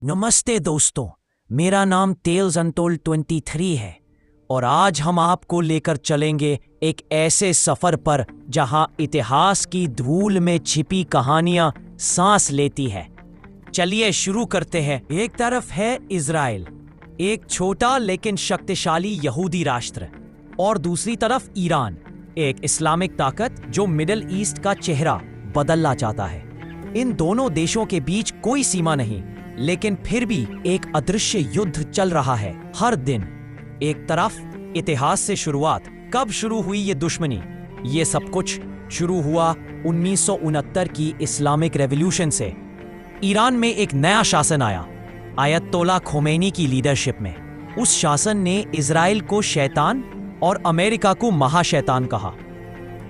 नमस्ते दोस्तों, मेरा नाम टेल्स अनटोल्ड 23 है और आज हम आपको लेकर चलेंगे एक ऐसे सफर पर जहां इतिहास की धूल में छिपी कहानियां सांस लेती है। चलिए शुरू करते हैं। एक तरफ है इज़राइल, एक छोटा लेकिन शक्तिशाली यहूदी राष्ट्र, और दूसरी तरफ ईरान, एक इस्लामिक ताकत जो मिडिल ईस्ट का चेहरा बदलना चाहता है। इन दोनों देशों के बीच कोई सीमा नहीं, लेकिन फिर भी एक अदृश्य युद्ध चल रहा है हर दिन। एक तरफ इतिहास से शुरुआत, कब शुरू हुई ये दुश्मनी? ये सब कुछ शुरू हुआ 1969 की इस्लामिक रेवोल्यूशन से। ईरान में एक नया शासन आया, आयतोला खोमेनी की लीडरशिप में। उस शासन ने इज़राइल को शैतान और अमेरिका को महाशैतान कहा।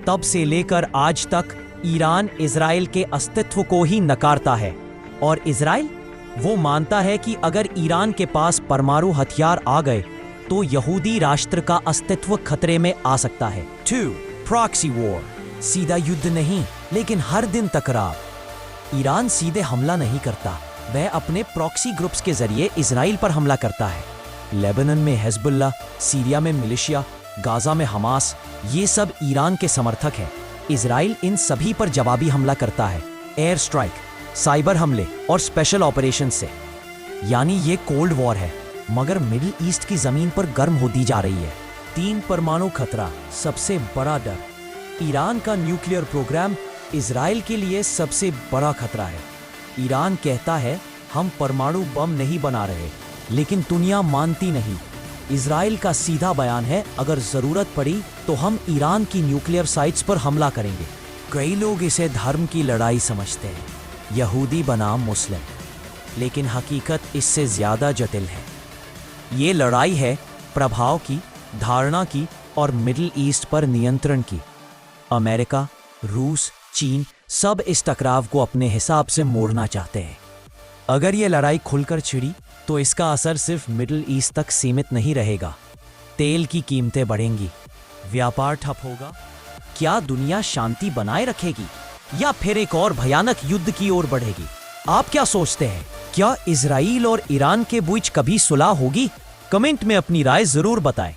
तब से लेकर आज तक ईरान इज़राइल के अस्तित्व को ही नकारता है, और इज़राइल वो मानता है कि अगर ईरान के पास परमाणु हथियार आ गए तो यहूदी राष्ट्र का अस्तित्व खतरे में आ सकता है। 2. प्रॉक्सी वॉर, सीधा युद्ध नहीं लेकिन हर दिन टकराव। ईरान सीधे हमला नहीं करता, वह अपने प्रॉक्सी ग्रुप्स के जरिए इजराइल पर हमला करता है। लेबनान में हिजबुल्लाह, सीरिया में मिलिशिया, गाजा में हमास, ये सब ईरान के समर्थक हैं। इजराइल इन सभी पर जवाबी हमला करता है, एयर स्ट्राइक, साइबर हमले और स्पेशल ऑपरेशन से। यानी ये कोल्ड वॉर है, मगर मिडिल ईस्ट की जमीन पर गर्म होती जा रही है। 3. परमाणु खतरा, सबसे बड़ा डर। ईरान का न्यूक्लियर प्रोग्राम इजराइल के लिए सबसे बड़ा खतरा है। ईरान कहता है हम परमाणु बम नहीं बना रहे, लेकिन दुनिया मानती नहीं। इजराइल का सीधा बयान है, अगर जरूरत पड़ी तो हम ईरान की न्यूक्लियर साइट्स पर हमला करेंगे। कई लोग इसे धर्म की लड़ाई समझते हैं, यहूदी बनाम मुस्लिम, लेकिन हकीकत इससे ज्यादा जटिल है। ये लड़ाई है प्रभाव की, धारणा की और मिडिल ईस्ट पर नियंत्रण की। अमेरिका, रूस, चीन सब इस टकराव को अपने हिसाब से मोड़ना चाहते हैं। अगर ये लड़ाई खुलकर छिड़ी तो इसका असर सिर्फ मिडिल ईस्ट तक सीमित नहीं रहेगा। तेल की कीमतें बढ़ेंगी, व्यापार ठप होगा। क्या दुनिया शांति बनाए रखेगी या फिर एक और भयानक युद्ध की ओर बढ़ेगी? आप क्या सोचते हैं? क्या इजराइल और ईरान के बीच कभी सुलह होगी? कमेंट में अपनी राय जरूर बताएं।